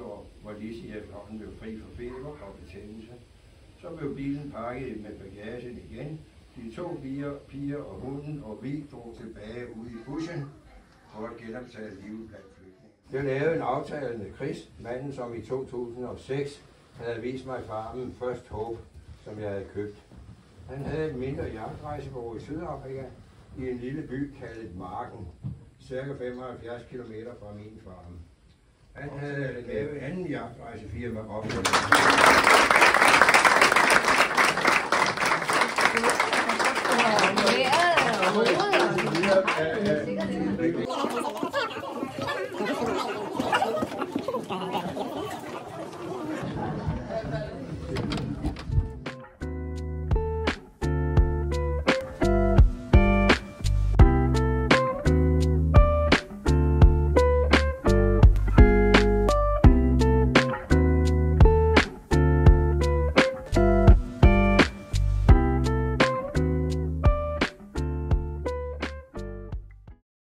nytår, hvor Lissi efterhånden blev fri for feber og betændelse. Så blev bilen pakket med bagagen igen. De 2 piger og hunden og vi drog tilbage ud i bussen for at genoptage livet blandt flygtninge. Jeg lavede en aftale med Chris, manden som i 2006 havde vist mig farmen First Hope, som jeg havde købt. Han havde et mindre jagtrejsebureau i Sydafrika i en lille by kaldet Marken, cirka 75 km fra min farm. Han havde lavet en anden jagtrejsefirma op. Ja,